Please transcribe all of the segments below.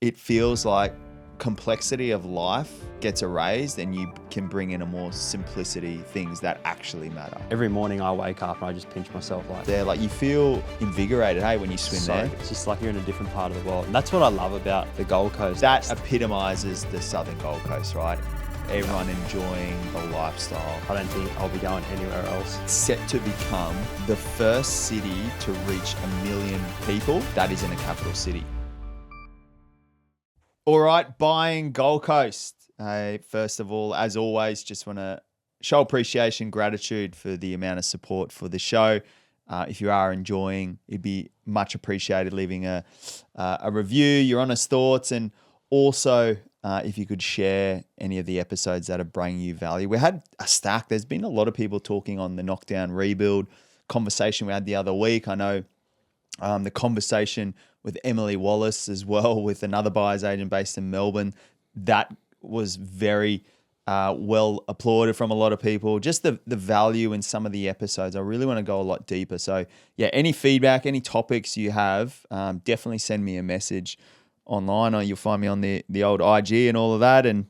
it feels like complexity of life gets erased and you can bring in a more simplicity, things that actually matter. Every morning I wake up and I just pinch myself like There, like you feel invigorated, hey, when you swim there. It's just like you're in a different part of the world. And that's what I love about the Gold Coast. That epitomizes the Southern Gold Coast, right? Everyone enjoying the lifestyle. I don't think I'll be going anywhere else. Set to become the first city to reach 1 million people that is in a capital city. All right, buying Gold Coast. First of all, as always, just want to show appreciation, gratitude for the amount of support for the show. If you are enjoying, it'd be much appreciated leaving a review, your honest thoughts, and also if you could share any of the episodes that are bringing you value. We had a stack. There's been a lot of people talking on the knockdown rebuild conversation we had the other week. I know the conversation with Emily Wallace as well, with another buyer's agent based in Melbourne, that was very well applauded from a lot of people. Just the value in some of the episodes. I really want to go a lot deeper. So yeah, any feedback, any topics you have, definitely send me a message online, or you'll find me on the old IG and all of that. And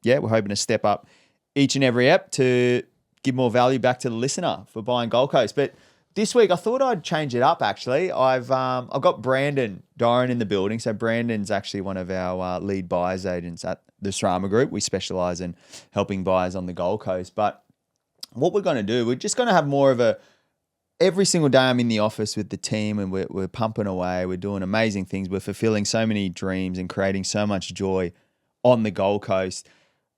yeah, we're hoping to step up each and every ep to give more value back to the listener for buying Gold Coast. But this week, I thought I'd change it up, actually. I've got Brandon Doran in the building. So Brandon's actually one of our lead buyers agents at the Surama Group. We specialise in helping buyers on the Gold Coast. But what we're going to do, we're just going to have more of a, every single day I'm in the office with the team and we're pumping away. We're doing amazing things. We're fulfilling so many dreams and creating so much joy on the Gold Coast.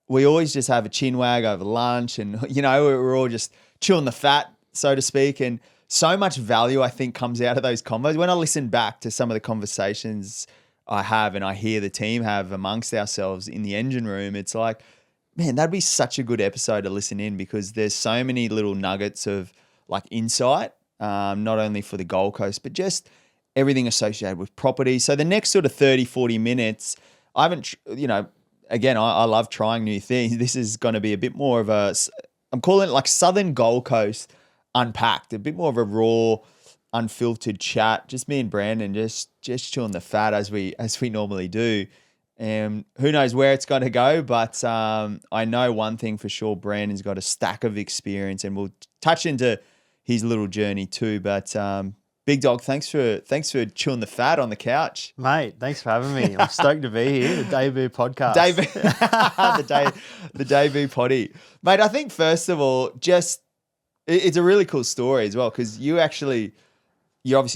We always just have a chin wag over lunch and, you know, we're all just chewing the fat, so to speak. And so much value, I think, comes out of those combos. When I listen back to some of the conversations I have and I hear the team have amongst ourselves in the engine room, it's like, man, that'd be such a good episode to listen in, because there's so many little nuggets of like insight, not only for the Gold Coast, but just everything associated with property. So the next sort of 30, 40 minutes, I haven't, you know, again, I love trying new things. This is going to be a bit more of a, I'm calling it like Southern Gold Coast unpacked, a bit more of a raw, unfiltered chat. Just me and Brandon just chewing the fat as we normally do. And who knows where it's going to go, but I know one thing for sure: Brandon's got a stack of experience, and we'll touch into his little journey too. But Big Dog, thanks for chewing the fat on the couch, Mate, thanks for having me. I'm stoked to be here. The debut podcast. the debut potty, mate. I think first of all, just it's a really cool story as well, because you obviously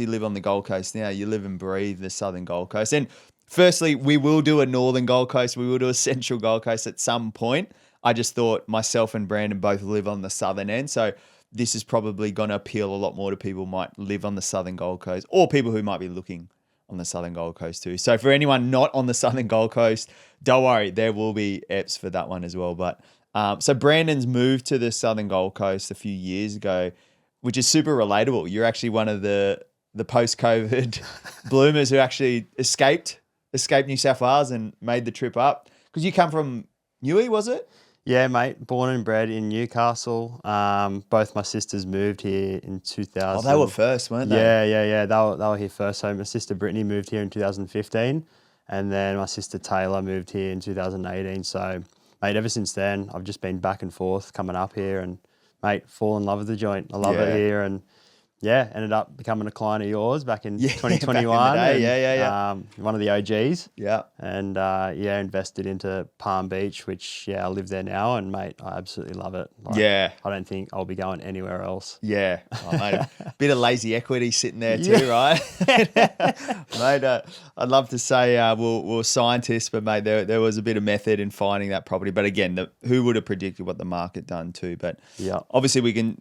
live on the Gold Coast now. You live and breathe the Southern Gold Coast. And firstly, we will do a Northern Gold Coast. We will do a Central Gold Coast at some point. I just thought myself and Brandon both live on the southern end. So this is probably going to appeal a lot more to people who might live on the Southern Gold Coast, or people who might be looking on the Southern Gold Coast too. So for anyone not on the Southern Gold Coast, don't worry, there will be EPs for that one as well. But so Brandon's moved to the Southern Gold Coast a few years ago, which is super relatable. You're actually one of the post-COVID bloomers who actually escaped New South Wales and made the trip up. Because you come from Newey, was it? Yeah, mate. Born and bred in Newcastle. Both my sisters moved here in 2000. Oh, they were first, weren't they? Yeah. They were here first. So my sister Brittany moved here in 2015, and then my sister Taylor moved here in 2018. So, mate, ever since then, I've just been back and forth coming up here, and mate, fall in love with the joint. I love it here, and yeah, ended up becoming a client of yours back in 2021. Back in the day. One of the OGs. Yeah. And invested into Palm Beach, which I live there now, and mate, I absolutely love it. I don't think I'll be going anywhere else. Yeah. Oh, mate, a bit of lazy equity sitting there too, right? Mate, I'd love to say we're scientists, but mate, there was a bit of method in finding that property. But again, who would have predicted what the market done too? But obviously we can,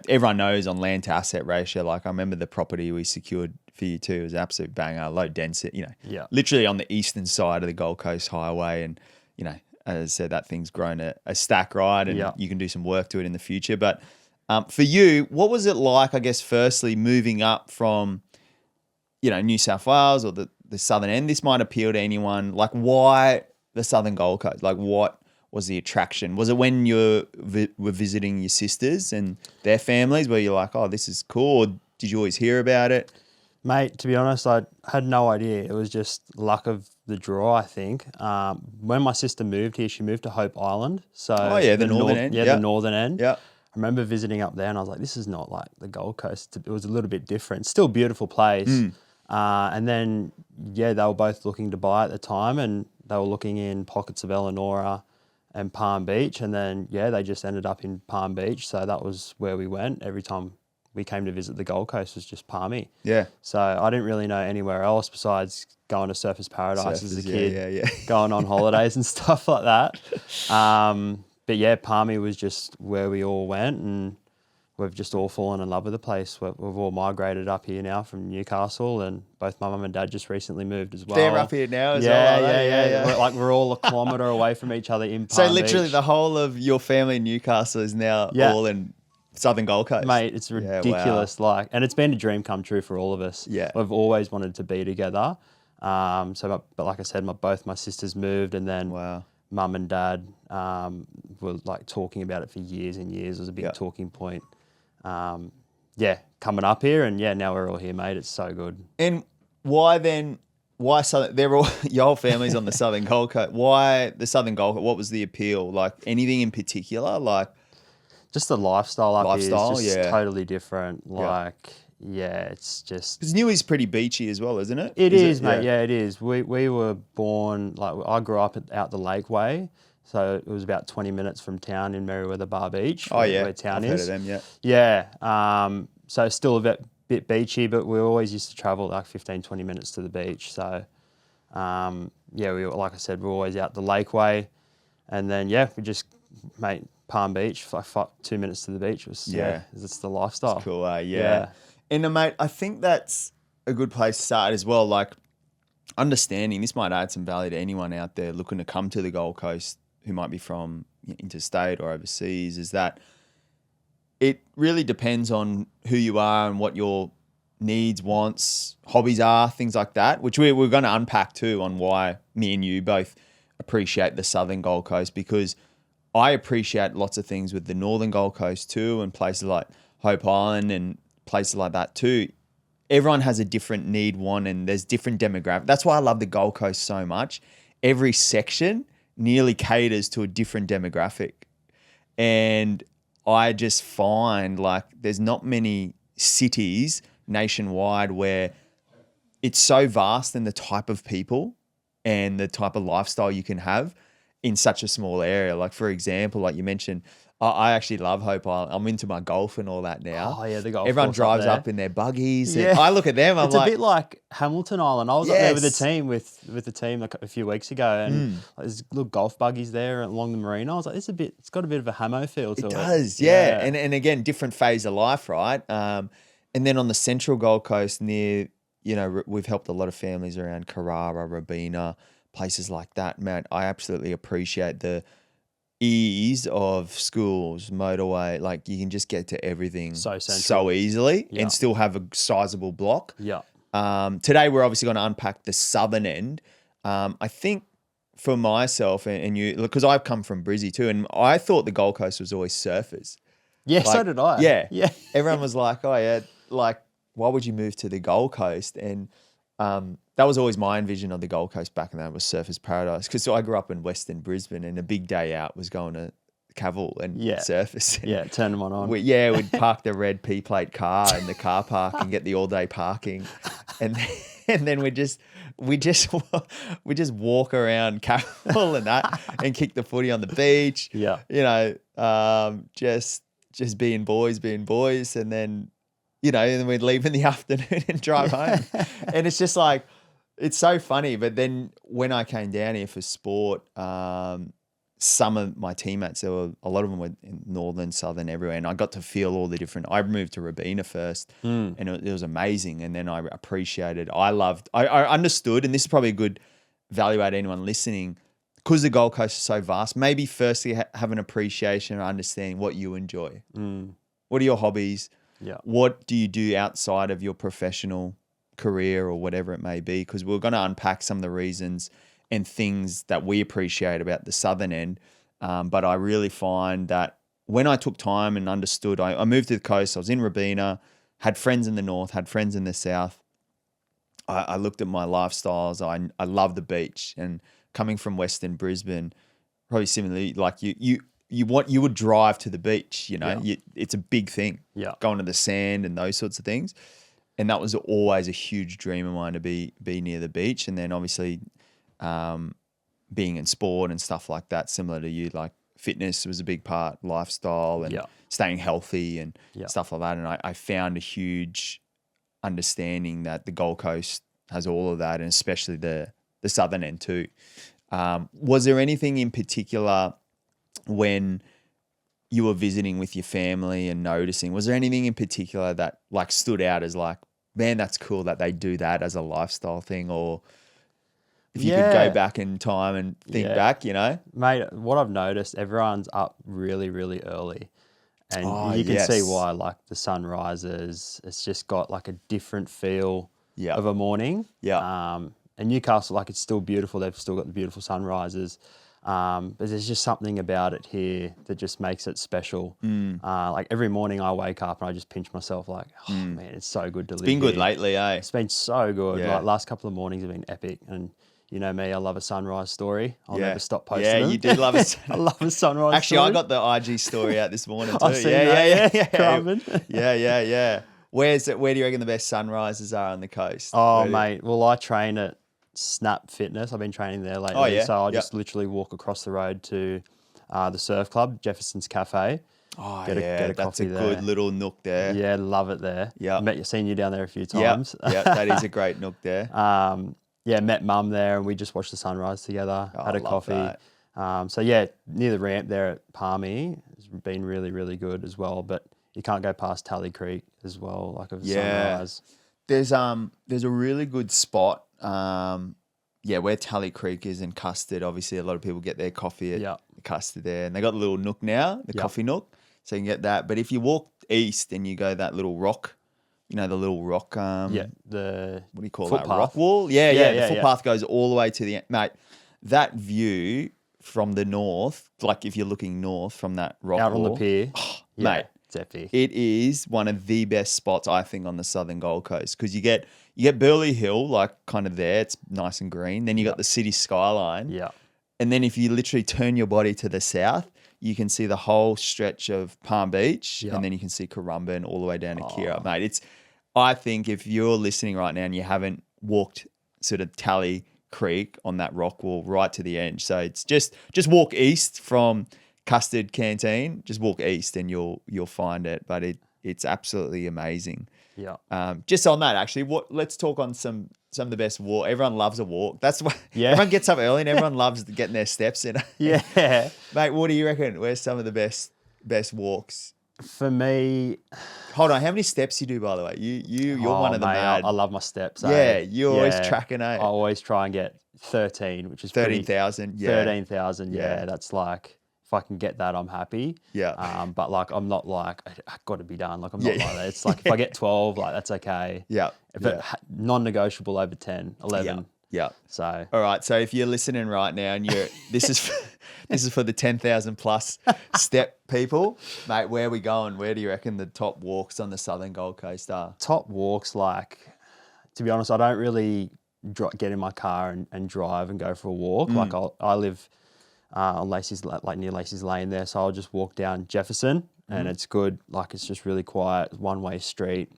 everyone knows on land to asset ratio. Like I remember the property we secured for you too was an absolute banger, low density, literally on the eastern side of the Gold Coast Highway. And, as I said, that thing's grown a stack, right? And you can do some work to it in the future. But for you, what was it like, I guess, firstly, moving up from, New South Wales or the southern end? This might appeal to anyone. Like, why the Southern Gold Coast? Like, what was the attraction? Was it when you were visiting your sisters and their families where you're like, oh, this is cool? Or did you always hear about it? Mate, to be honest, I had no idea. It was just luck of the draw, I think. When my sister moved here, she moved to Hope Island. So Oh yeah, the northern end. Yeah, Yeah. the northern end. Yeah. I remember visiting up there and I was like, this is not like the Gold Coast. It was a little bit different. Still a beautiful place. And then, yeah, they were both looking to buy at the time and they were looking in pockets of Eleanor and Palm Beach. And then, yeah, they just ended up in Palm Beach. So that was where we went every time we came to visit the Gold Coast was just Palmy. Yeah. So I didn't really know anywhere else besides going to Surfers Paradise as a kid, Yeah. going on holidays and stuff like that. But yeah, Palmy was just where we all went and we've just all fallen in love with the place. We've all migrated up here now from Newcastle and both my mum and dad just recently moved as well. They're up here now as well. Yeah. We're all a kilometre away from each other in Palm So literally Beach. the whole of your family in Newcastle is now all in Southern Gold Coast. Mate, it's ridiculous. Wow. And it's been a dream come true for all of us. Yeah. We've always wanted to be together. But like I said, both my sisters moved and then mum and dad were like talking about it for years and years. It was a big talking point. Coming up here and now we're all here, mate. It's so good. And why then? Why Southern? They're all your whole family's on the Southern Gold Coast. Why the Southern Gold Coast? What was the appeal? Like anything in particular? Like just the lifestyle up here is just totally different. It's just because Newy's pretty beachy as well, isn't it? It is, mate. Yeah, it is. We were born I grew up out the Lakeway, so it was about 20 minutes from town in Merriweather Bar Beach. Where town I've is. Heard of them, So still a bit beachy, but we always used to travel like 15, 20 minutes to the beach. So we like I said, we're always out the Lakeway, and then we just Palm Beach, like 2 minutes to the beach was it's the lifestyle. It's cool, And mate, I think that's a good place to start as well. Like understanding this might add some value to anyone out there looking to come to the Gold Coast who might be from interstate or overseas. Is that it really depends on who you are and what your needs, wants, hobbies are, things like that. Which we're going to unpack too on why me and you both appreciate the Southern Gold Coast because I appreciate lots of things with the Northern Gold Coast too and places like Hope Island and places like that too. Everyone has a different need, want, and there's different demographics. That's why I love the Gold Coast so much. Every section nearly caters to a different demographic. And I just find like there's not many cities nationwide where it's so vast in the type of people and the type of lifestyle you can have in such a small area. Like, for example, like you mentioned, I actually love Hope Island. I'm into my golf and all that now. Oh, yeah, the golf. Everyone drives up in their buggies. Yeah. I look at them, I'm it's like... It's a bit like Hamilton Island. I was up there with the team a few weeks ago and there's little golf buggies there along the marina. I was like, it's got a bit of a Hamo feel to it. It does, yeah. And again, different phase of life, right? And then on the Central Gold Coast near, we've helped a lot of families around Carrara, Robina, places like that, man. I absolutely appreciate the ease of schools, motorway. Like you can just get to everything so easily and still have a sizable block. Yeah. Today we're obviously going to unpack the southern end. I think for myself and you, because I've come from Brizzy too, and I thought the Gold Coast was always surfers. Yeah, so did I. Yeah. Everyone was like, oh yeah, like why would you move to the Gold Coast? And that was always my envision of the Gold Coast back then was Surfers Paradise. Because I grew up in Western Brisbane and a big day out was going to Cavill and surfers. Yeah, turn one on. We'd park the red P-plate car in the car park and get the all-day parking. And then we just walk around Cavill and that and kick the footy on the beach. Yeah. Just being boys. And then, and then we'd leave in the afternoon and drive home. And it's just like, it's so funny. But then when I came down here for sport, some of my teammates, a lot of them were in northern, southern, everywhere. And I got to feel all the different, I moved to Robina first and it was amazing. And then I appreciated, I understood, and this is probably a good value add to anyone listening, because the Gold Coast is so vast, maybe firstly have an appreciation or understanding what you enjoy. What are your hobbies? Yeah. What do you do outside of your professional career or whatever it may be? Because we're going to unpack some of the reasons and things that we appreciate about the southern end. But I really find that when I took time and understood, I moved to the coast, I was in Robina, had friends in the north, had friends in the south. I looked at my lifestyles. I love the beach, and coming from Western Brisbane, probably similarly, like you would drive to the beach, you know, it's a big thing, going to the sand and those sorts of things. And that was always a huge dream of mine to be near the beach. And then obviously being in sport and stuff like that, similar to you, like fitness was a big part, lifestyle and staying healthy and stuff like that. And I found a huge understanding that the Gold Coast has all of that, and especially the southern end too. Was there anything in particular when you were visiting with your family and noticing, was there anything in particular that like stood out as like, man, that's cool that they do that as a lifestyle thing? Or if you could go back in time and think back, you know? Mate, what I've noticed, everyone's up really, really early. And you can see why, like the sun rises, it's just got like a different feel of a morning. And Newcastle, like it's still beautiful. They've still got the beautiful sunrises. But there's just something about it here that just makes it special. Like every morning I wake up and I just pinch myself like, oh man, it's so good to live It's been good here. lately, eh? It's been so good. Yeah. Like last couple of mornings have been epic. And you know me, I love a sunrise story. I'll never stop posting them. them. You do love a I love a sunrise Actually, story. I got the IG story out this morning too. I've seen that. Currumbin. yeah. Where do you reckon the best sunrises are on the coast? Oh, mate. Well, I train at Snap Fitness. I've been training there lately. Oh, yeah. So I just literally walk across the road to the surf club, Jefferson's Cafe. Oh, get a that's coffee a there. good little nook there. Yeah, love it there. Yeah. Seen you down there a few times. Yeah, that is a great nook there. Met mum there and we just watched the sunrise together, had a coffee. That. Near the ramp there at Palmy has been really, really good as well. But you can't go past Tally Creek as well, like of sunrise. There's a really good spot, where Tally Creek is in Custard. Obviously, a lot of people get their coffee at Custard there, and they got the little nook now, the coffee nook, so you can get that. But if you walk east and you go that little rock, you know, the little rock, the what do you call footpath. that? Rock wall? The footpath goes all the way to the end. Mate, that view from the north, like if you're looking north from that rock out wall, on the pier, mate, it's epic. it is one of the best spots I think on the southern Gold Coast, because you get Burleigh Hill, like kind of there, it's nice and green. Then you got the city skyline, and then if you literally turn your body to the south, you can see the whole stretch of Palm Beach, and then you can see Currumbin all the way down to Kira, mate. I think if you're listening right now and you haven't walked sort of Tally Creek on that rock wall right to the end, so it's just walk east from Custard Canteen, just walk east and you'll find it. But it's absolutely amazing. Just on that, actually, let's talk on some of the best walk. Everyone loves a walk. That's why everyone gets up early and everyone loves getting their steps in. Mate, what do you reckon? Where's some of the best walks? For me, hold on. How many steps you do, by the way? You're one of the mad. I love my steps. You're always tracking. I always try and get 13, which is 13,000. 13,000. Yeah, that's like if I can get that, I'm happy. But like I'm not like I've got to be done. Like I'm not like that. It's like if I get 12, like that's okay. But non-negotiable over 10, 11. So all right. So if you're listening right now and this is for the 10,000 plus step people, mate, where are we going? Where do you reckon the top walks on the southern Gold Coast are? Top walks, like, to be honest, I don't really get in my car and drive and go for a walk. Like I live on Lacey's, like near Lacey's Lane there, so I'll just walk down Jefferson and it's good. Like it's just really quiet, one-way street.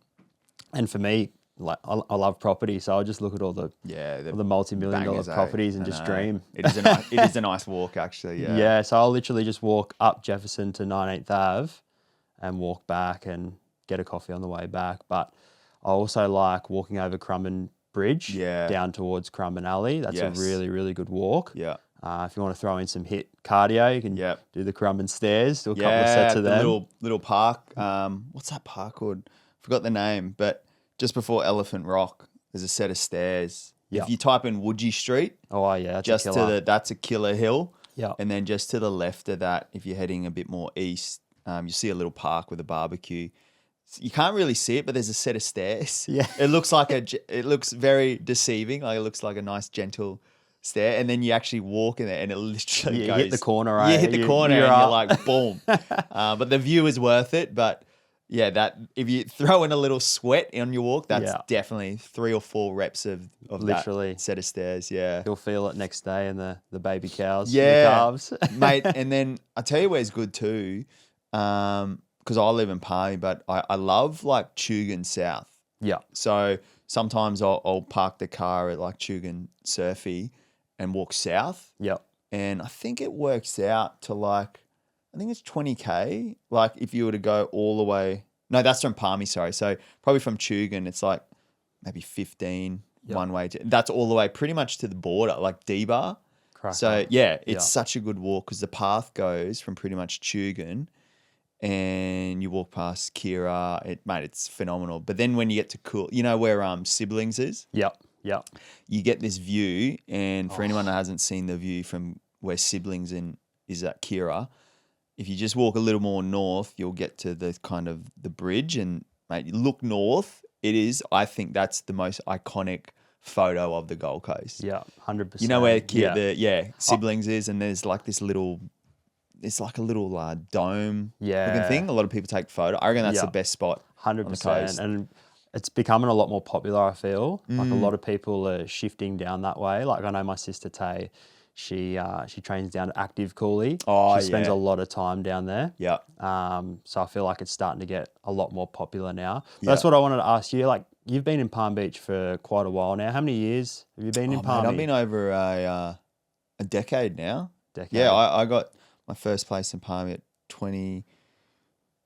And for me, like I love property, so I'll just look at all the multi-million dollar properties and just dream. It is a nice walk, actually. So I'll literally just walk up Jefferson to 19th Ave and walk back and get a coffee on the way back. But I also like walking over Currumbin Bridge down towards Currumbin Alley. That's a really, really good walk. If you want to throw in some HIIT cardio, you can do the Currumbin stairs, do a couple of sets of them. Little park. What's that park called? Forgot the name, but just before Elephant Rock, there's a set of stairs. If you type in Woodgie Street, that's a killer hill. And then just to the left of that, if you're heading a bit more east, you see a little park with a barbecue. You can't really see it, but there's a set of stairs. It looks very deceiving. Like it looks like a nice gentle stair, and then you actually walk in there, and it literally goes. You hit the corner, right? You hit the corner, and you're like, boom. But the view is worth it. But Yeah, that if you throw in a little sweat on your walk, that's Yeah. definitely 3 or 4 reps of Literally. that set of stairs. Yeah. You'll feel it next day in the baby cows, the Yeah, calves. mate. And then I tell you where's good too, because I live in Palmy, but I love like Tugun South. Yeah. So sometimes I'll park the car at like Tugun Surfy and walk south. Yeah. And I think it works out to like, I think it's 20K. Like if you were to go all the way, no, that's from Palmy, sorry. So probably from Tugun, it's like maybe 15 Yep. one way. That's all the way pretty much to the border, like D-Bar. Cracker. So yeah, it's Yeah. such a good walk because the path goes from pretty much Tugun and you walk past Kira. Mate, it's phenomenal. But then when you get to you know where Siblings is? Yep. Yep. You get this view, and for anyone that hasn't seen the view from where Siblings is at Kira, if you just walk a little more north, you'll get to the kind of the bridge, and mate, you look north. It is, I think that's the most iconic photo of the Gold Coast. Yeah. 100%. You know where Siblings is, and there's like this little, it's like a little dome looking thing. A lot of people take photo. I reckon that's the best spot. 100%. And it's becoming a lot more popular, I feel. Like a lot of people are shifting down that way. Like I know my sister Tay, she trains down at Active Cooley. Oh, she spends a lot of time down there. Yeah. So I feel like it's starting to get a lot more popular now. But that's what I wanted to ask you. Like you've been in Palm Beach for quite a while now. How many years have you been in Palm? I've been over a decade now. Decade. Yeah, I got my first place in Palmy at 20.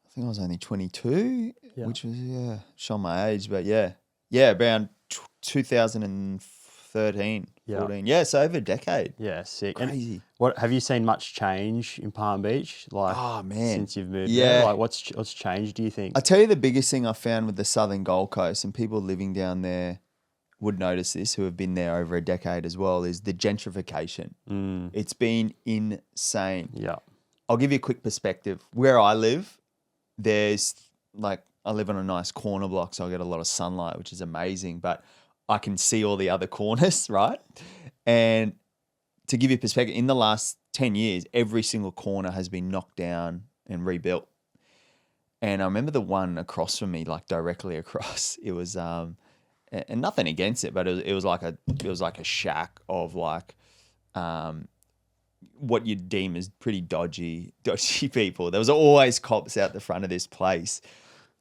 I think I was only 22, which was showing my age, but yeah, around 2013, 14. Yeah, so over a decade. Yeah, sick. Crazy. And what have you seen much change in Palm Beach? Like, oh man, since you've moved there, like what's changed? Do you think? I tell you, the biggest thing I found with the southern Gold Coast, and people living down there would notice this, who have been there over a decade as well, is the gentrification. It's been insane. Yeah. I'll give you a quick perspective. Where I live, there's like, I live on a nice corner block, so I get a lot of sunlight, which is amazing, but I can see all the other corners, right? And to give you perspective, in the last 10 years, every single corner has been knocked down and rebuilt. And I remember the one across from me, like directly across, it was, and nothing against it, but it was like a shack of like, what you'd deem as pretty dodgy people. There was always cops out the front of this place.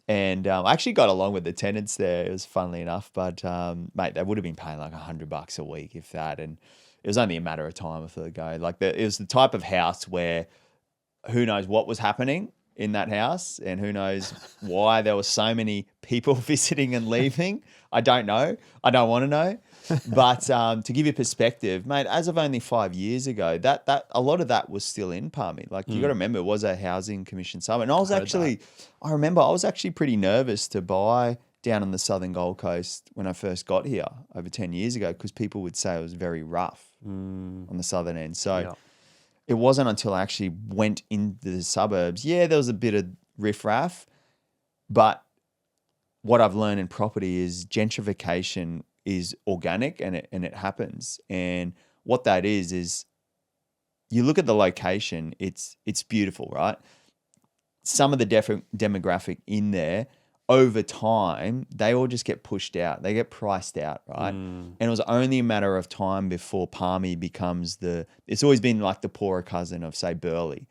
And I actually got along with the tenants there. It was funnily enough, but mate, they would have been paying like $100 a week, if that. And it was only a matter of time before they go. Like it was the type of house where who knows what was happening in that house, and who knows why there were so many people visiting and leaving. I don't know. I don't want to know. But to give you perspective, mate, as of only 5 years ago, that a lot of that was still in Palmy. Like you got to remember, it was a housing commission suburb. And I remember I was actually pretty nervous to buy down on the southern Gold Coast when I first got here over 10 years ago, because people would say it was very rough on the southern end. So it wasn't until I actually went into the suburbs. Yeah, there was a bit of riffraff, but what I've learned in property is gentrification is organic, and it happens. And what that is you look at the location, it's beautiful, right? Some of the demographic in there, over time, they all just get pushed out. They get priced out, right? And it was only a matter of time before Palmy becomes it's always been like the poorer cousin of, say, Burleigh.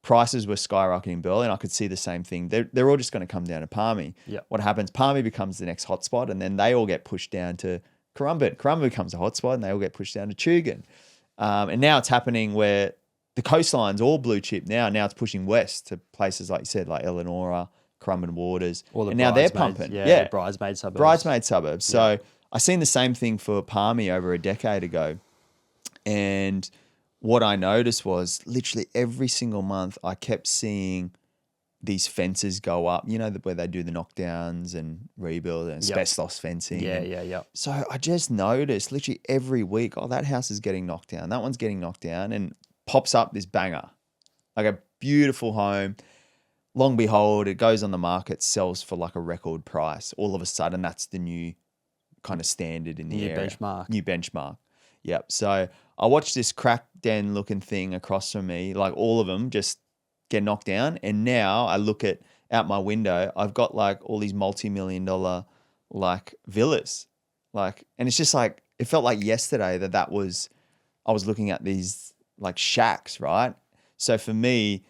Prices were skyrocketing in Burleigh, and I could see the same thing. They're all just going to come down to Palmy. Yep. What happens? Palmy becomes the next hotspot, and then they all get pushed down to Currumbin. Currumbin becomes a hotspot, and they all get pushed down to Tugun. And now it's happening where the coastline's all blue chip now. Now it's pushing west to places like you said, like Eleanor, Currumbin Waters, and now they're pumping. Yeah, bridesmaid suburbs. Bridesmaid suburbs. So I seen the same thing for Palmy over a decade ago, and what I noticed was literally every single month I kept seeing these fences go up, you know, where they do the knockdowns and rebuild and asbestos fencing. Yeah. So I just noticed literally every week, oh, that house is getting knocked down. That one's getting knocked down, and pops up this banger, like a beautiful home. Long behold, it goes on the market, sells for like a record price. All of a sudden, that's the new kind of standard in the area. New benchmark. Yep. So I watched this crack den looking thing across from me, like all of them just get knocked down. And now I look at out my window, I've got like all these multi-million-dollar like villas, like, and it's just like it felt like yesterday that was I was looking at these like shacks, right? So for me,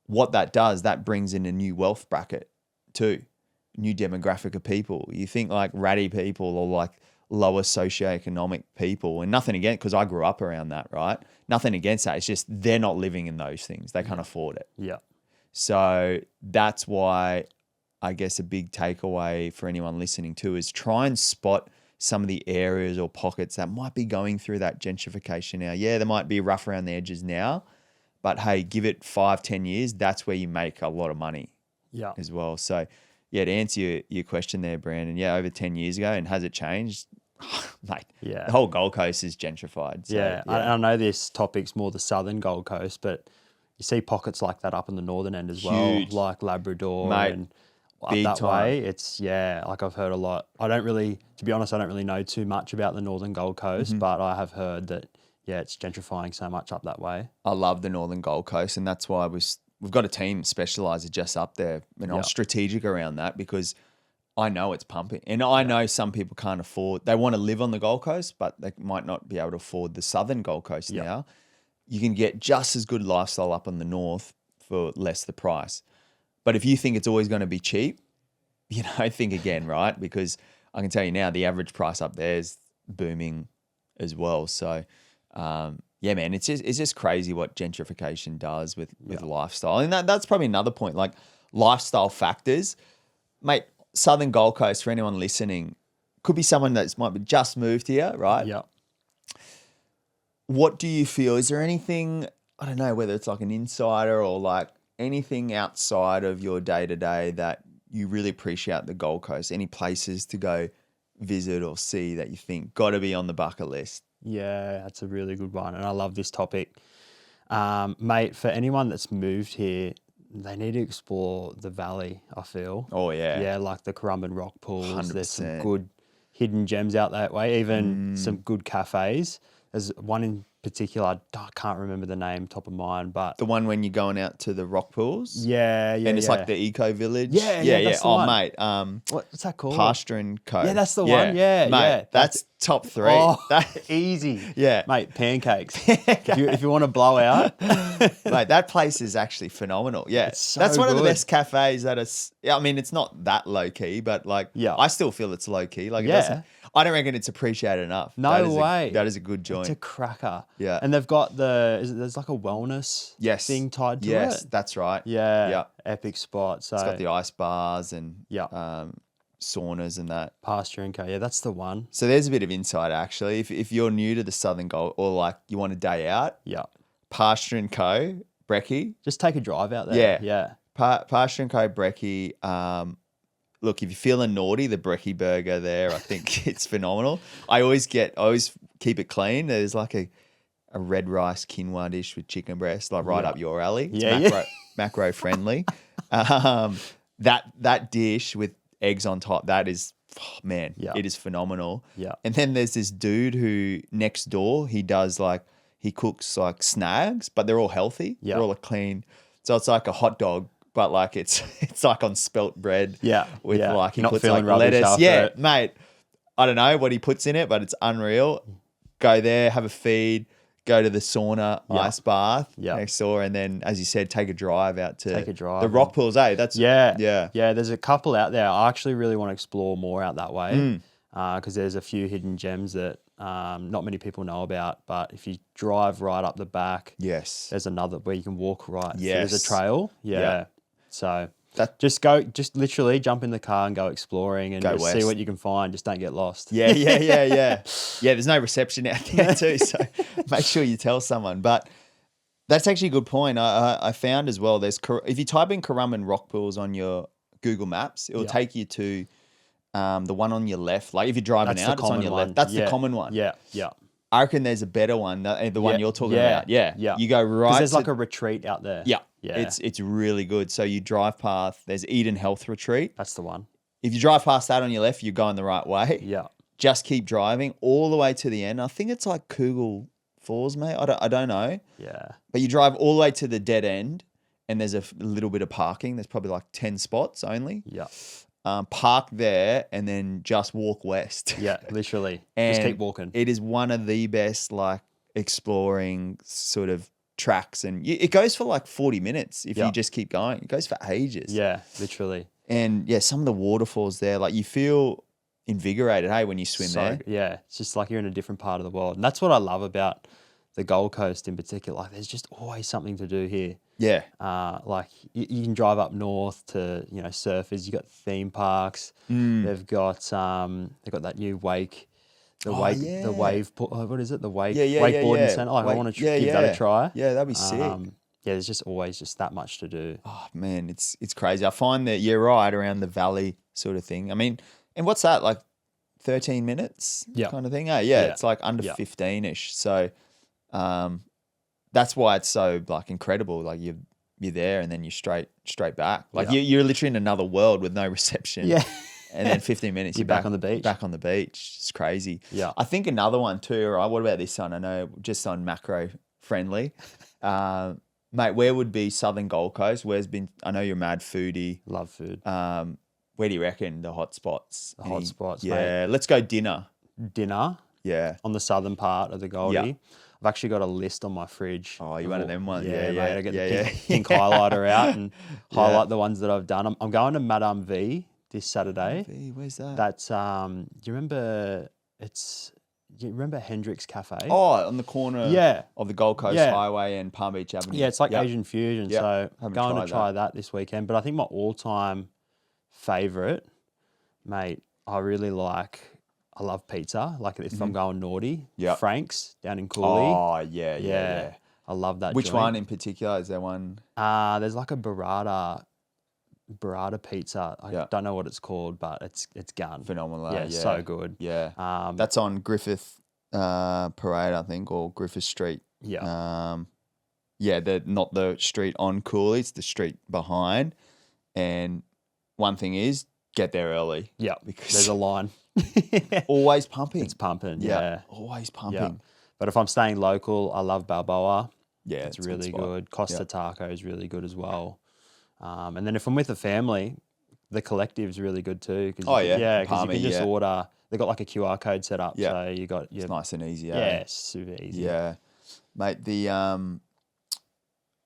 what that does, that brings in a new wealth bracket too, new demographic of people. You think like ratty people or like lower socioeconomic people, and nothing against, because I grew up around that, right? Nothing against that. It's just they're not living in those things. They can't afford it. Yeah. So that's why I guess a big takeaway for anyone listening too is try and spot some of the areas or pockets that might be going through that gentrification now. Yeah, they might be rough around the edges now, but hey, give it 5-10 years. That's where you make a lot of money as well. So yeah, to answer your question there, Brandon, yeah, over 10 years ago, and has it changed? Mate, the whole Gold Coast is gentrified. So, I know this topic's more the southern Gold Coast, but you see pockets like that up in the northern end as well, like Labrador, mate, and up that way. It's, like I've heard a lot. To be honest, I don't really know too much about the northern Gold Coast, but I have heard that, it's gentrifying so much up that way. I love the northern Gold Coast, and that's why we've got a team specialised just up there, and I'm strategic around that because I know it's pumping. And I know some people can't afford, they want to live on the Gold Coast, but they might not be able to afford the southern Gold Coast now. You can get just as good lifestyle up in the north for less the price. But if you think it's always going to be cheap, think again, right? Because I can tell you now, the average price up there is booming as well. So, man, it's just crazy what gentrification does with lifestyle. And that's probably another point, like lifestyle factors. Mate, Southern Gold Coast, for anyone listening, could be someone that's might be just moved here, right? Yeah. What do you feel? Is there anything, I don't know, whether it's like an insider or like anything outside of your day-to-day that you really appreciate the Gold Coast? Any places to go visit or see that you think got to be on the bucket list? Yeah, that's a really good one. And I love this topic. Mate, for anyone that's moved here, they need to explore the valley, I feel. Oh, yeah. Yeah, like the Currumbin rock pools. 100%. There's some good hidden gems out that way, even some good cafes. There's one in particular, I can't remember the name top of mind, but... The one when you're going out to the rock pools? Yeah. And it's like the eco village? Yeah. That's the one. Mate. What's that called? Pasture and Co. Yeah, that's the one. Yeah, mate, that's top 3. Oh, easy. Yeah. Mate, pancakes. If you want to blow out. Mate, that place is actually phenomenal. Yeah. So that's one of the good. best cafes that is... I mean, it's not that low-key, but like, I still feel it's low-key. Like, it doesn't... I don't reckon it's appreciated enough. No way. That is a good joint. It's a cracker. Yeah. And they've got there's like a wellness thing tied to it. Yes, that's right. Yeah. Epic spot. So it's got the ice bars and saunas and that. Pasture and Co. Yeah, that's the one. So there's a bit of insight actually. If you're new to the Southern Gold or like you want a day out, Pasture and Co. Brekkie. Just take a drive out there. Yeah. Pasture and Co. Brekkie. Look, if you're feeling naughty, the Brekkie burger there, I think it's phenomenal. I always keep it clean. There's like a red rice quinoa dish with chicken breast, like right up your alley. It's macro friendly. That dish with eggs on top, that is, it is phenomenal. Yeah. And then there's this dude who next door, he cooks like snags, but they're all healthy. Yeah. They're all clean. So it's like a hot dog, but like it's like on spelt bread. With like he puts like lettuce. Yeah, mate. I don't know what he puts in it, but it's unreal. Go there, have a feed, go to the sauna, ice bath next door, and then, as you said, take a drive out to the rock pools. That's There's a couple out there. I actually really want to explore more out that way because there's a few hidden gems that not many people know about. But if you drive right up the back, there's another where you can walk right. There's a trail. So just literally jump in the car and go exploring and just see what you can find. Just don't get lost. Yeah. There's no reception out there too, so make sure you tell someone. But that's actually a good point. I found as well. If you type in Currumbin rock pools on your Google Maps, it will take you to the one on your left. Like if you're driving out, it's on your left. That's the common one. Yeah. I reckon there's a better one, the one you're talking about. Yeah. You go right. Because there's like a retreat out there. Yeah. It's really good. So you drive past, there's Eden Health Retreat. That's the one. If you drive past that on your left, you're going the right way. Yeah. Just keep driving all the way to the end. I think it's like Kugel Falls, mate. I don't know. Yeah. But you drive all the way to the dead end and there's a little bit of parking. There's probably like 10 spots only. Yeah. Park there and then just walk west. Yeah, literally. And just keep walking. It is one of the best like exploring sort of tracks, and it goes for like 40 minutes if you just keep going. It goes for ages. Yeah, literally. And yeah, some of the waterfalls there, like you feel invigorated, hey, when you swim there. Yeah, it's just like you're in a different part of the world. And that's what I love about the Gold Coast in particular. Like there's just always something to do here. Yeah. Like you can drive up north to, surfers. You got theme parks. They've got that new wake, the wave. What is it? The wake wakeboarding center. Like I want to give that a try. Yeah, that'd be sick. Yeah, there's just always just that much to do. Oh man, it's crazy. I find that you're right around the valley sort of thing. I mean, and what's that like? 13 minutes kind of thing. Yeah, it's like under 15ish. So, that's why it's so like incredible. Like you're there and then you're straight back. Like you're literally in another world with no reception. Yeah. And then 15 minutes you're back on the beach. Back on the beach. It's crazy. Yeah. I think another one too, right? What about this one? I know just on macro friendly. Mate, where would be Southern Gold Coast? I know you're a mad foodie. Love food. Where do you reckon the hot spots? Hot spots, yeah, mate. Let's go dinner. Dinner? Yeah. On the southern part of the Goldie. Yeah. I've actually got a list on my fridge. Oh, you're one of them ones. Yeah, mate. I get the yeah. pink highlighter out and highlight the ones that I've done. I'm going to Madame V this Saturday. Where's that? That's do you remember Hendrick's Cafe? Oh, on the corner of the Gold Coast Highway and Palm Beach Avenue. Yeah, it's like Asian fusion. So I'm going to try that this weekend. But I think my all-time favourite, mate, I love pizza. Like if I'm going naughty, Frank's down in Cooley. Oh, yeah. I love that Which joint. one in particular? Is there one? There's like a burrata pizza. I don't know what it's called, but it's gun. Phenomenal. Yeah, so good. Yeah. That's on Griffith Parade, I think, or Griffith Street. Yeah. Not the street on Cooley, it's the street behind. And one thing is, get there early. Yeah, because there's a line. Always pumping. It's pumping, yeah. Always pumping. Yeah. But if I'm staying local, I love Balboa. Yeah, it's really good. Costa Taco is really good as well. And then if I'm with a family, the Collective's really good too. Because you can just order. They've got like a QR code set up, so you got it's nice and easy. Yeah, super easy. Yeah, mate. The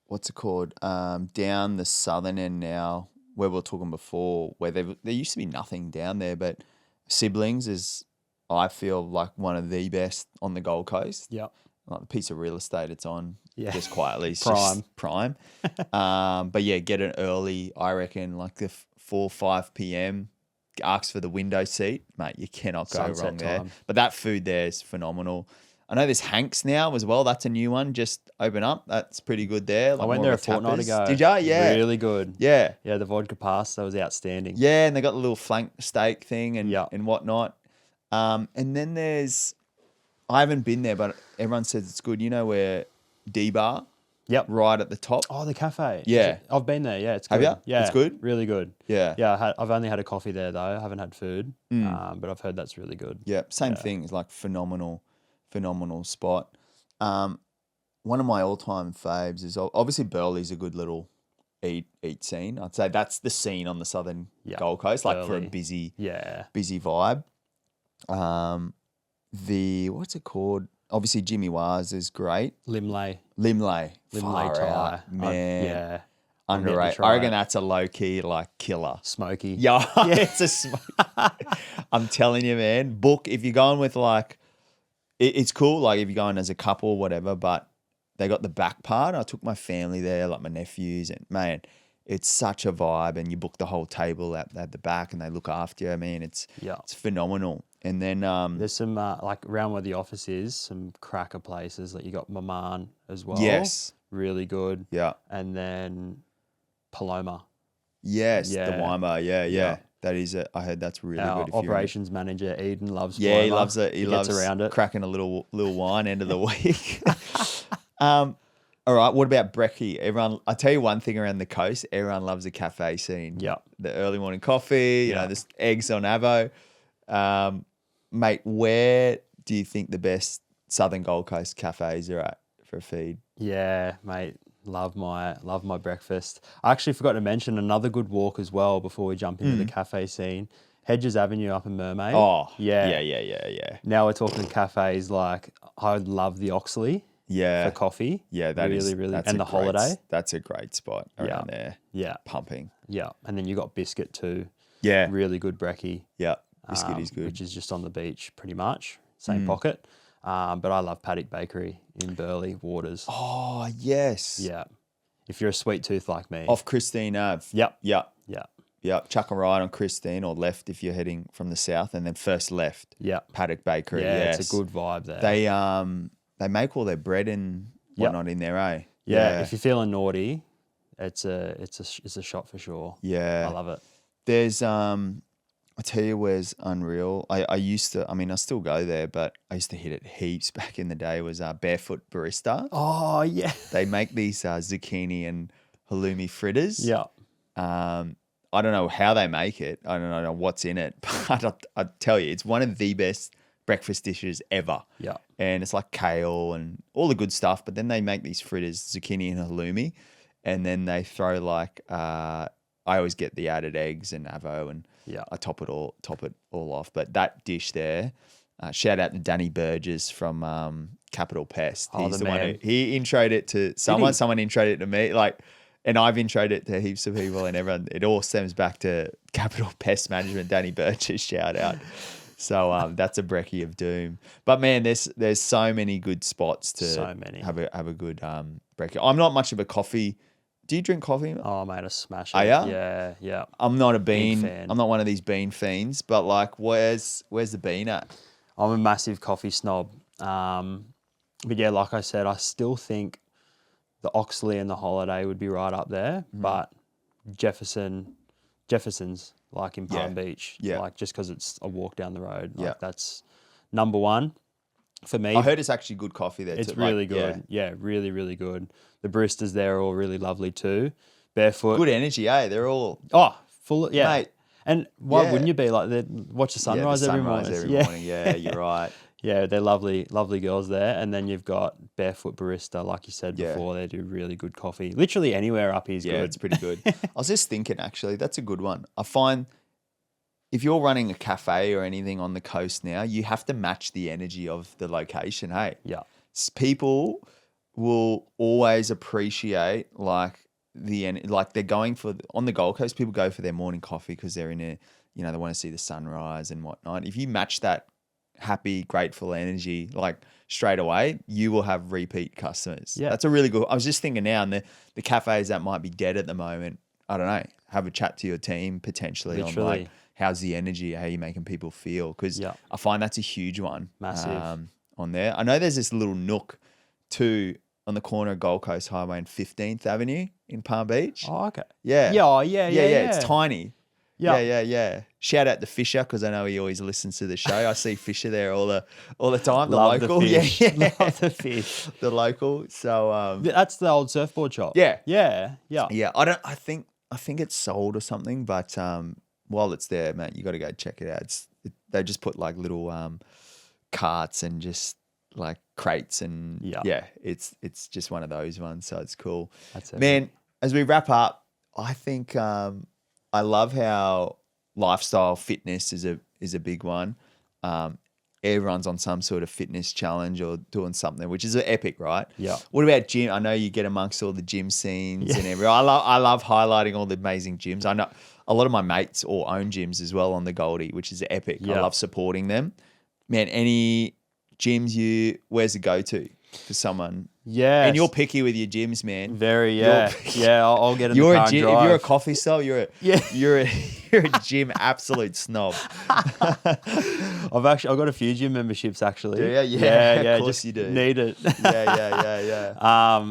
what's it called? Down the southern end now, where we were talking before, where there used to be nothing down there, but Siblings is, I feel like one of the best on the Gold Coast. Yeah. Like the piece of real estate it's on, just quietly. It's prime. Just prime. But yeah, get it early, I reckon, like the 4, 5 p.m. Ask for the window seat. Mate, you cannot go Sunset wrong there. time. But that food there is phenomenal. I know there's Hank's now as well. That's a new one. Just open up. That's pretty good there. Like I went there a fortnight ago. Did ya? Yeah. Really good. Yeah. Yeah, the vodka pasta was outstanding. Yeah, and they got the little flank steak thing and whatnot. And then I haven't been there, but everyone says it's good. You know where D-Bar? Yep. Right at the top. Oh, the cafe. Yeah. I've been there. Yeah, it's good. Have you? Yeah. It's good? Really good. Yeah. Yeah, I've only had a coffee there, though. I haven't had food, but I've heard that's really good. Yeah, same thing. It's like phenomenal spot. One of my all-time faves is obviously Burleigh's a good little eat scene. I'd say that's the scene on the southern Gold Coast, like for a busy vibe. What's it called? Obviously Jimmy Waz is great. Limley Far Thai. out, man. I'll Underrated. I reckon that's a low key like killer. Smoky. Yeah, it's a smoke. I'm telling you, man. Book if you're going with like, it's cool. Like if you're going as a couple, or whatever. But they got the back part. I took my family there, like my nephews, and man, it's such a vibe. And you book the whole table at the back, and they look after you. I mean, it's phenomenal. And then there's some like around where the office is, some cracker places. Like you got Maman as well. Yes, really good. Yeah, and then Paloma. Yes, the Weimar. Yeah. That is it. I heard that's really Our good. Operations manager Eden loves. Yeah, Weimar. he loves it. He loves gets around it. Cracking a little wine end of the week. All right. What about brekkie? I tell you one thing around the coast. Everyone loves a cafe scene. Yeah. The early morning coffee. You know, there's eggs on avo. Mate, where do you think the best Southern Gold Coast cafes are at for a feed? Yeah, mate. Love my breakfast. I actually forgot to mention another good walk as well before we jump into the cafe scene. Hedges Avenue up in Mermaid. Oh, yeah. yeah. Now we're talking cafes. Like, I love the Oxley Yeah. for coffee. Yeah, that really, is really, that's and a the great- Holiday. That's a great spot around there. Yeah, Pumping. yeah. And then you got Biscuit too. Yeah. Really good brekkie. Yeah. Biscuit is good. Which is just on the beach, pretty much. Same pocket. But I love Paddock Bakery in Burleigh Waters. Oh, yes. Yeah. If you're a sweet tooth like me. Off Christine Ave. Yep. Yep. Yeah. Yep. Chuck a right on Christine or left if you're heading from the south, and then first left. Yeah. Paddock Bakery. Yeah, Yes. it's a good vibe there. They make all their bread and whatnot in there, eh? Yeah. If you're feeling naughty, it's a shot for sure. Yeah. I love it. There's I tell you where's unreal. I used to, I mean, I still go there, but I used to hit it heaps back in the day. Was Barefoot Barista. Oh yeah. They make these zucchini and halloumi fritters. Yeah. I don't know how they make it. I don't know what's in it, but I tell you, it's one of the best breakfast dishes ever. Yeah. And it's like kale and all the good stuff, but then they make these fritters, zucchini and halloumi, and then they throw like I always get the added eggs and avo, and I top it all off. But that dish there, shout out to Danny Burgess from Capital Pest. Oh, He's the one man. he introed it to someone. Someone introed it to me, and I've introed it to heaps of people, and everyone. It all stems back to Capital Pest Management. Danny Burgess, shout out. So that's a brekkie of doom. But man, there's so many good spots to have a good brekkie. I'm not much of a coffee. Do you drink coffee? Oh mate, I smash it. Are ya? Yeah, yeah. I'm not a bean. fan. I'm not one of these bean fiends. But like, where's the bean at? I'm a massive coffee snob. But yeah, like I said, I still think the Oxley and the Holiday would be right up there. But Jefferson's like in Palm Beach. Yeah. Like just because it's a walk down the road. Yeah. Like that's number one for me. I heard it's actually good coffee there. It's too. really good. Yeah, really, really good. The baristas there are all really lovely too. Barefoot. Good energy, eh? They're all Full of, yeah. Mate. And why wouldn't you be like, watch the sunrise, the every sunrise morning? every morning. Yeah, you're right. Yeah, they're lovely, lovely girls there. And then you've got Barefoot Barista, like you said Yeah. before. They do really good coffee. Literally anywhere up here is Yeah, good. it's pretty good. I was just thinking, actually, that's a good one. I find if you're running a cafe or anything on the coast now, you have to match the energy of the location, hey? Yeah. People will always appreciate like they're going for on the Gold Coast. People go for their morning coffee because they're in they want to see the sunrise and whatnot. If you match that happy, grateful energy like straight away, you will have repeat customers. Yeah. That's a really good. I was just thinking now, and the cafes that might be dead at the moment, I don't know. Have a chat to your team potentially on like how's the energy, how you making people feel, because I find that's a huge one. Massive. On there. I know there's this little nook too on the corner of Gold Coast Highway and 15th Avenue in Palm Beach. Oh, okay. Yeah. Yeah. It's tiny. Yeah. Yeah. Shout out to Fisher because I know he always listens to the show. I see Fisher there all the time. The Love local, the fish. yeah, Love the fish. the local. So That's the old surfboard shop. Yeah. Yeah. I think it's sold or something, but while it's there, mate, you got to go check it out. They just put like little carts and just like crates and it's just one of those ones. So it's cool. That's it. Man, as we wrap up, I think I love how lifestyle fitness is a big one. Everyone's on some sort of fitness challenge or doing something, which is epic, right? Yeah. What about gym? I know you get amongst all the gym scenes and everything. I love highlighting all the amazing gyms. I know a lot of my mates all own gyms as well on the Goldie, which is epic. Yeah. I love supporting them. Man, any gyms where's the go-to for someone? Yeah. And you're picky with your gyms, man. Very, yeah. I'll get in You're the car a gym, and drive. if you're a coffee style, you're a gym absolute snob. I've got a few gym memberships actually. Do you? Yeah, yeah. of course just you do. Need it. Yeah.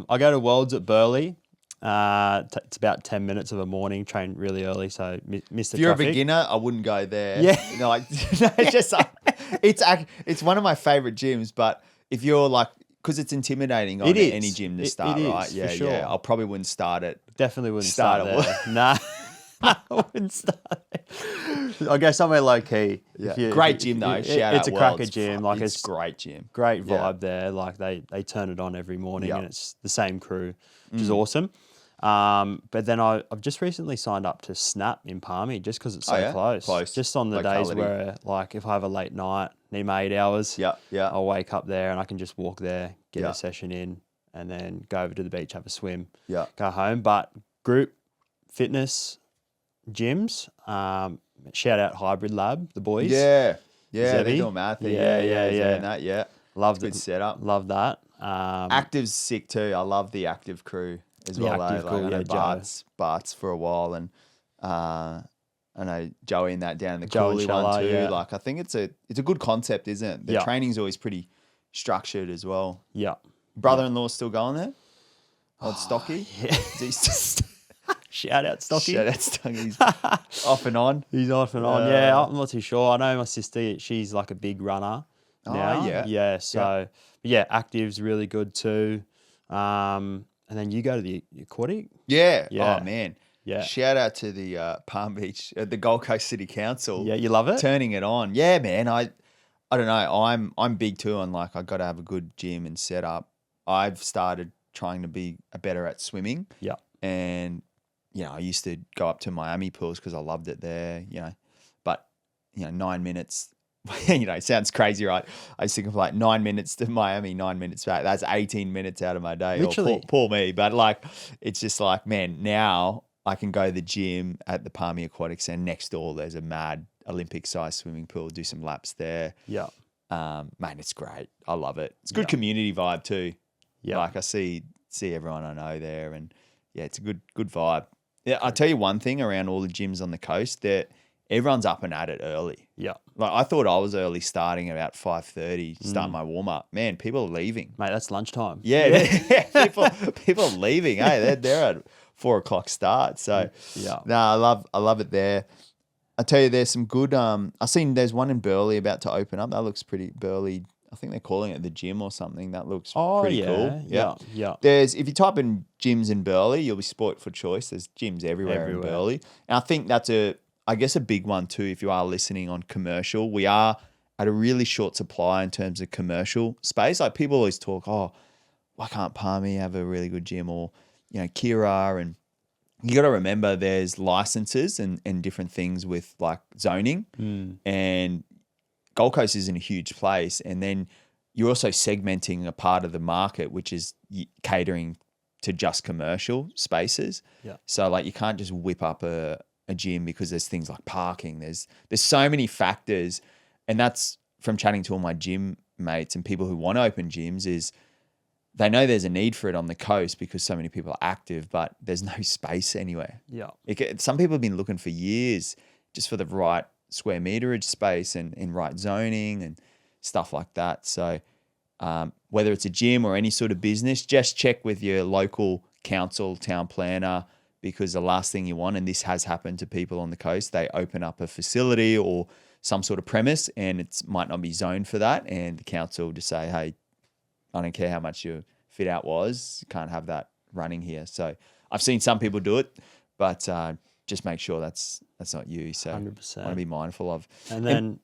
I go to Worlds at Burleigh. It's about 10 minutes of a morning. Train really early, so miss the If you're traffic. a beginner, I wouldn't go there. Yeah. It's one of my favorite gyms, but if you're like, because it's intimidating going to any gym to start, it is, right? for sure. Yeah. I probably wouldn't start it. Definitely wouldn't start Start there. Nah, I wouldn't start there. I guess somewhere low key. Yeah. Great gym though. Shout It's out a cracker Worlds. gym. Like it's great gym. great Yeah. vibe there. Like they turn it on every morning, Yep. and it's the same crew, which is awesome. But then I've just recently signed up to Snap in Palmy just because it's so close. Just on the days where, like, if I have a late night, need my 8 hours, Yeah. I'll wake up there and I can just walk there, get a session in, and then go over to the beach, have a swim, go home. But group fitness gyms, shout out Hybrid Lab, the boys. Yeah. They're Zevi. doing math. Yeah. Love Good setup. Love that. Active's sick too. I love the active crew as The well. active Though. crew, Like, I know Joe. Bart's for a while, and I know Joey and that down in the Joe and Cooley one Shala, too. yeah. Like I think it's a good concept, isn't it? The training's always pretty structured as well. Yeah. Brother-in-law still going there? Old Stocky? Yeah. Shout out Stocky. Shout out Stocky. He's off and on. He's off and on. Yeah, I'm not too sure. I know my sister, she's like a big runner now. Yeah. Yeah, so, yeah, active's really good too. And then you go to the aquatic? Yeah. Yeah. Oh, man. Yeah. Shout out to the Palm Beach, the Gold Coast City Council. Yeah, you love it? Turning it on. Yeah, man. I don't know. I'm big too on like I got to have a good gym and setup. I've started trying to be better at swimming. Yeah. And I used to go up to Miami pools because I loved it there, But 9 minutes, it sounds crazy, right? I used to think of like 9 minutes to Miami, 9 minutes back. That's 18 minutes out of my day. Literally. Poor me. But like, it's just like, man, now I can go to the gym at the Palmy Aquatics and next door there's a mad Olympic-sized swimming pool, do some laps there. Yeah. Man, it's great. I love it. It's a good community vibe too. Yeah. Like I see everyone I know there, and it's a good vibe. Yeah, I'll tell you one thing around all the gyms on the coast, that everyone's up and at it early. Yeah. Like I thought I was early starting about 5:30, starting my warm up. Man, people are leaving. Mate, that's lunchtime. Yeah. people are leaving. Hey, they're at 4 o'clock start. So I love it there. I tell you, there's some good. I seen there's one in Burleigh about to open up. That looks pretty Burleigh. I think they're calling it the gym or something. That looks pretty cool. Yeah. There's, if you type in gyms in Burleigh, you'll be spoilt for choice. There's gyms everywhere in Burleigh. And I think that's a big one too. If you are listening on commercial, we are at a really short supply in terms of commercial space. Like people always talk, why can't Palmy have a really good gym, or, Kira, and you got to remember there's licenses and different things with like zoning and Gold Coast isn't a huge place, and then you're also segmenting a part of the market which is catering to just commercial spaces. Yeah. So like you can't just whip up a gym because there's things like parking. There's so many factors, and that's from chatting to all my gym mates and people who want to open gyms, is they know there's a need for it on the coast because so many people are active, but there's no space anywhere. Yeah. Some people have been looking for years just for the right square meterage space and right zoning and stuff like that. So whether it's a gym or any sort of business, just check with your local council, town planner, because the last thing you want, and this has happened to people on the coast, they open up a facility or some sort of premise and it might not be zoned for that, and the council just say, hey, I don't care how much your fit out was, you can't have that running here. So I've seen some people do it, but just make sure that's not you. So 100%. want to be mindful of. And then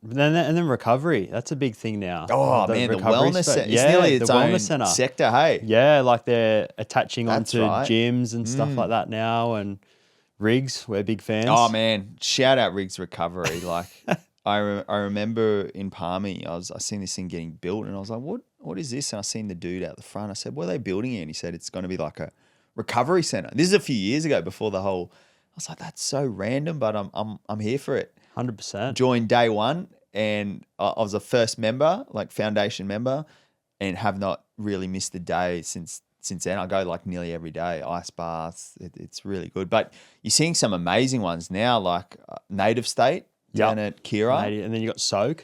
recovery. That's a big thing now. Oh, man, the recovery wellness space. center. It's nearly its own wellness center. sector, hey? Yeah, like they're attaching That's onto right. gyms and stuff like that now, and rigs. We're big fans. Oh, man, shout out Rigs Recovery. Like I remember in Palmy, I seen this thing getting built, and I was like, what is this? And I seen the dude out the front. I said, what are they building here? And he said, it's going to be like a recovery center. This is a few years ago before the whole. I was like, that's so random, but I'm here for it. 100%. Joined day one, and I was a first member, like foundation member, and have not really missed a day since then. I go like nearly every day, ice baths. It's really good. But you're seeing some amazing ones now, like Native State down at Kira. And then you got Soak.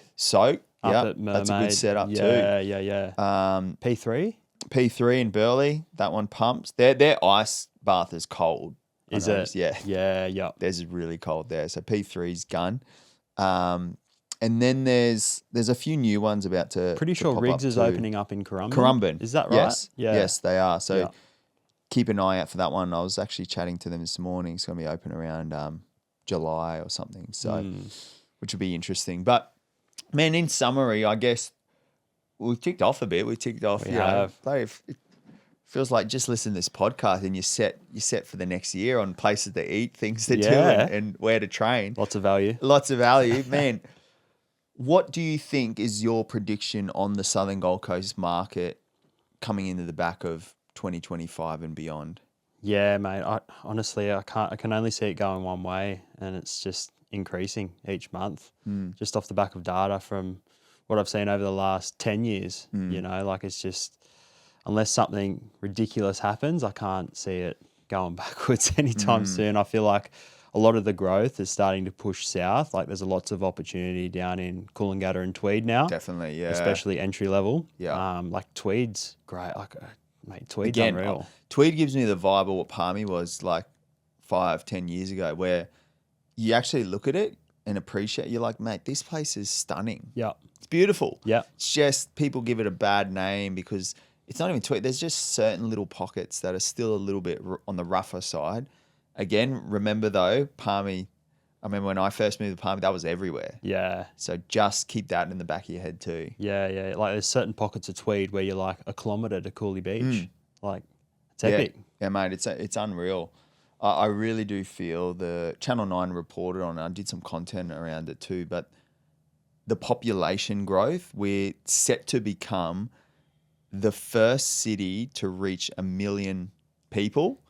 Yeah, at Mermaid. that's a good setup too. Yeah. P3? P3 in Burleigh, that one pumps. Their ice bath is cold. Is it? Yeah. Yeah. Theirs is really cold there. So P3's gun. And then there's a few new ones about to. Pretty sure Riggs is opening up in Currumbin. Currumbin. Is that right? Yes. Yeah. Yes, they are. So keep an eye out for that one. I was actually chatting to them this morning. It's going to be open around July or something. So which will be interesting. But man, in summary, I guess we've ticked off a bit. We ticked off. We have. It feels like just listen to this podcast and you're set for the next year on places to eat, things to do, and where to train. Lots of value. Lots of value, man. What do you think is your prediction on the Southern Gold Coast market coming into the back of 2025 and beyond? Yeah, mate. Honestly, I can only see it going one way, and it's just increasing each month, just off the back of data from what I've seen over the last 10 years. You know, like it's just, unless something ridiculous happens, I can't see it going backwards anytime soon. I feel like a lot of the growth is starting to push south. Like there's lots of opportunity down in Coolangatta and Tweed now. Definitely, yeah. Especially entry level. Yeah. Like Tweed's great. Like, mate, Tweed's Again, unreal. Tweed gives me the vibe of what Palmy was like 5-10 years ago, where you actually look at it and appreciate. You're like, mate, this place is stunning. Yeah. It's beautiful. Yeah. It's just people give it a bad name because it's not even Tweed. There's just certain little pockets that are still a little bit on the rougher side. Again, remember though, Palmy, I remember when I first moved to Palmy, that was everywhere. Yeah. So just keep that in the back of your head too. Yeah, yeah. Like there's certain pockets of Tweed where you're like a kilometre to Cooley Beach. Like it's epic. Yeah, mate, it's unreal. I really do feel the Channel 9 reported on it. I did some content around it too, but the population growth, we're set to become the first city to reach 1 million people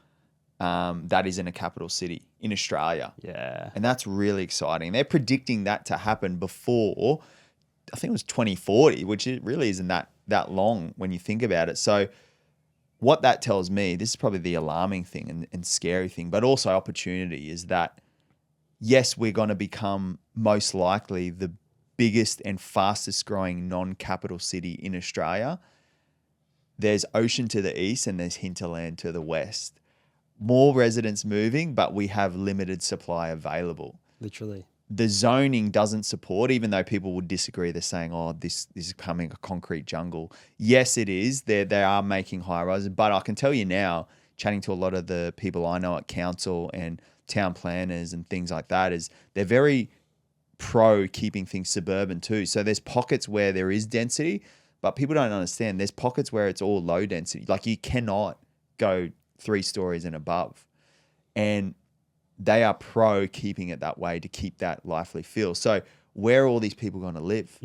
that is in a capital city in Australia. Yeah. And that's really exciting. They're predicting that to happen before, I think it was 2040, which it really isn't that long when you think about it. So what that tells me, this is probably the alarming thing and scary thing, but also opportunity, is that, yes, we're going to become most likely the biggest and fastest growing non-capital city in Australia. There's ocean to the east and there's hinterland to the west. More residents moving, but we have limited supply available. Literally. The zoning doesn't support, even though people would disagree. They're saying, oh, this is becoming a concrete jungle. Yes, it is. They are making high rises, but I can tell you now, chatting to a lot of the people I know at council and town planners and things like that, is they're very pro keeping things suburban too. So there's pockets where there is density, but people don't understand. There's pockets where it's all low density. Like you cannot go 3 stories and above. And they are pro keeping it that way to keep that lively feel. So where are all these people going to live?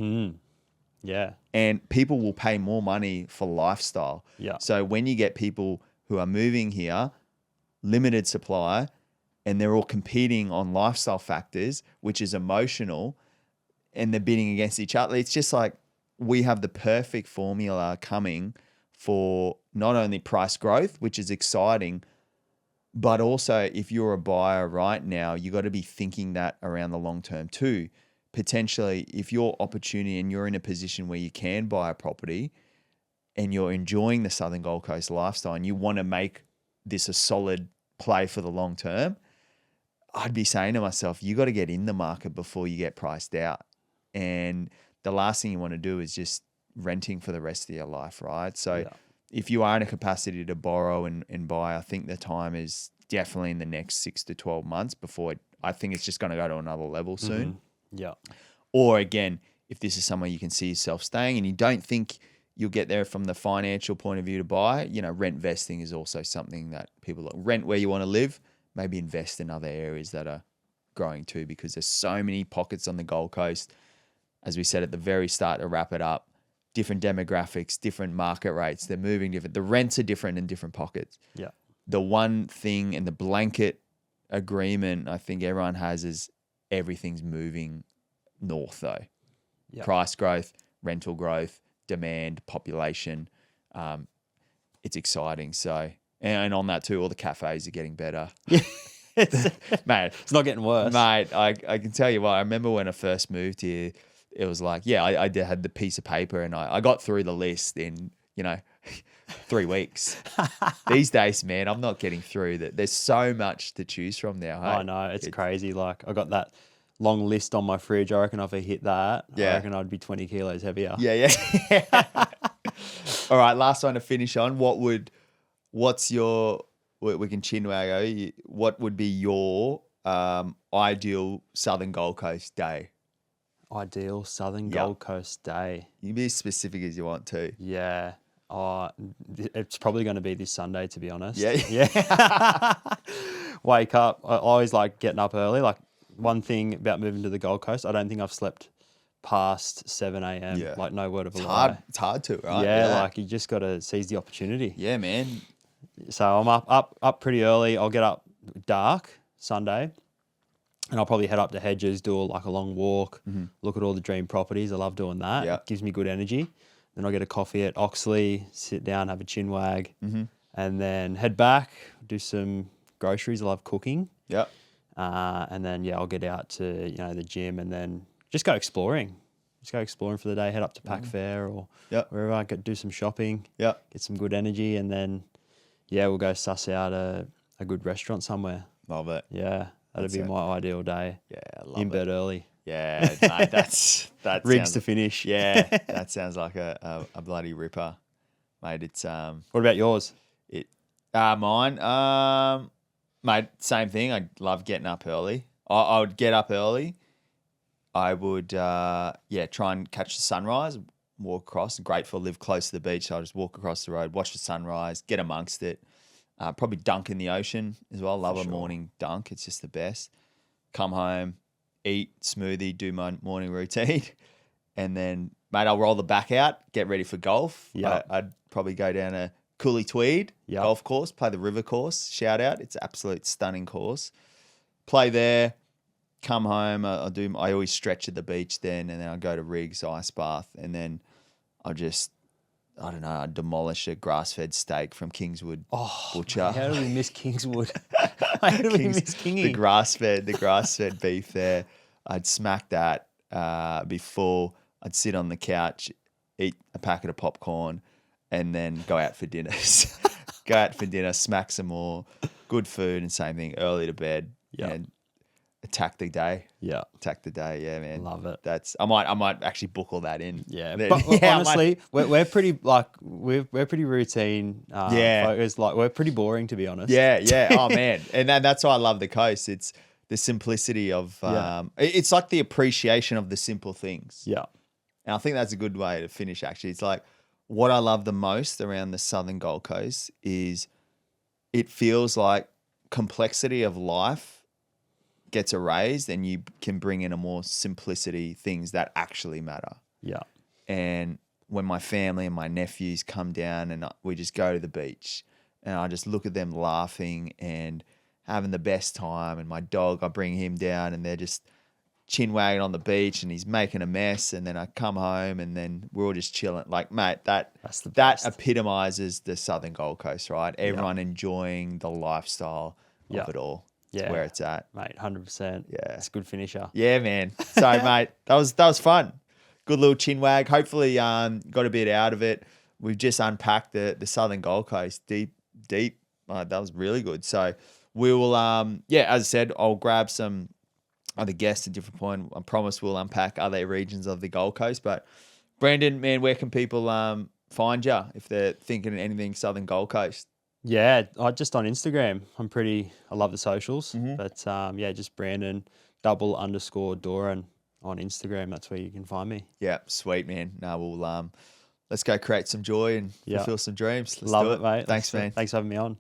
Yeah. And people will pay more money for lifestyle. Yeah. So when you get people who are moving here, limited supply, and they're all competing on lifestyle factors, which is emotional, and they're bidding against each other, it's just like we have the perfect formula coming for not only price growth, which is exciting, but also if you're a buyer right now, you got to be thinking that around the long term too. Potentially, if your opportunity and you're in a position where you can buy a property and you're enjoying the Southern Gold Coast lifestyle and you want to make this a solid play for the long term, I'd be saying to myself, you got to get in the market before you get priced out. And the last thing you want to do is just renting for the rest of your life, right? So if you are in a capacity to borrow and buy, I think the time is definitely in the next 6 to 12 months before I think it's just going to go to another level soon. Yeah. Or again, if this is somewhere you can see yourself staying and you don't think you'll get there from the financial point of view to buy, rent vesting is also something that people look. Rent where you want to live, maybe invest in other areas that are growing too, because there's so many pockets on the Gold Coast. As we said at the very start, to wrap it up, different demographics, different market rates, they're moving different. The rents are different in different pockets. Yeah. The one thing and the blanket agreement I think everyone has is everything's moving north though. Yeah. Price growth, rental growth, demand, population. It's exciting. So, and on that too, all the cafes are getting better. Mate, it's not getting worse. Mate, I can tell you what, I remember when I first moved here, it was like, I had the piece of paper and I got through the list in, 3 weeks. These days, man, I'm not getting through that. There's so much to choose from now. Hey? I know, it's crazy. Like I got that long list on my fridge. I reckon if I hit that, I reckon I'd be 20 kilos heavier. Yeah. All right, last one to finish on. What's your, we can chin waggo, what would be your ideal Southern Gold Coast day? ideal Southern Yep. Gold Coast day. You can be as specific as you want to. Yeah. Oh, it's probably going to be this Sunday, to be honest. Yeah. Yeah. Wake up. I always like getting up early. Like, one thing about moving to the Gold Coast, I don't think I've slept past 7 a.m. Yeah. Like, no word of a It's lie. hard. It's hard to, right? Yeah, like you just got to seize the opportunity. Yeah, man. So I'm up pretty early. I'll get up dark Sunday, and I'll probably head up to Hedges, do like a long walk, look at all the dream properties. I love doing that. Yeah. It gives me good energy. Then I'll get a coffee at Oxley, sit down, have a chin wag, and then head back, do some groceries. I love cooking. Yeah. And then, yeah, I'll get out to, the gym and then just go exploring. Just go exploring for the day, head up to Pack Fair or wherever I could do some shopping, Yeah. get some good energy, and then, yeah, we'll go suss out a good restaurant somewhere. Love it. Yeah, that'd be my ideal day. Yeah, I love In it. bed early. Yeah, mate, that Rigs sounds, to finish. Yeah, that sounds like a bloody ripper, mate. It's What about yours? mine. Mate, same thing. I love getting up early. I would get up early. I would try and catch the sunrise, walk across. Grateful, live close to the beach, so I'll just walk across the road, watch the sunrise, get amongst it. Probably dunk in the ocean as well. Love a morning dunk. It's just the best. Come home, eat, smoothie, do my morning routine. And then, mate, I'll roll the back out, get ready for golf. Yeah. I'd probably go down a Cooley Tweed golf course, play the river course, shout out. It's an absolute stunning course. Play there, come home. I always stretch at the beach then, and then I'll go to Riggs, ice bath, and then I'll just, I don't know, I'd demolish a grass-fed steak from Kingswood Butcher. How do we miss Kingswood? How do we miss Kingy? The grass-fed beef there. I'd smack that, be full. I'd sit on the couch, eat a packet of popcorn, and then go out for dinners. Go out for dinner, smack some more good food, and same thing, early to bed, and attack the day. Yeah. Attack the day, yeah, man. Love it. I might actually book all that in. Yeah, Then- but I honestly, we're pretty we're pretty routine. Focused. Like, we're pretty boring, to be honest. Yeah. Oh man, and that's why I love the coast. It's the simplicity of. It's like the appreciation of the simple things. Yeah. And I think that's a good way to finish. Actually, it's like what I love the most around the Southern Gold Coast is it feels like complexity of life gets erased, and you can bring in a more simplicity things that actually matter. Yeah. And when my family and my nephews come down and we just go to the beach and I just look at them laughing and having the best time, and my dog, I bring him down and they're just chin wagging on the beach and he's making a mess, and then I come home and then we're all just chilling. Like, mate, that epitomizes the Southern Gold Coast, right? Everyone enjoying the lifestyle of it all. It's where it's at. Mate, 100%. Yeah. It's a good finisher. Yeah, man. So, mate, that was fun. Good little chin wag. Hopefully, got a bit out of it. We've just unpacked the Southern Gold Coast deep. That was really good. So we will, as I said, I'll grab some other guests at a different point. I promise we'll unpack other regions of the Gold Coast. But Brandon, man, where can people find you if they're thinking anything Southern Gold Coast? Yeah, just on Instagram. I love the socials, but just Brandon _Doran on Instagram. That's where you can find me. Yeah, sweet, man. No, we'll let's go create some joy and fulfill some dreams. Let's Love do it, mate. Thanks, man. Thanks for having me on.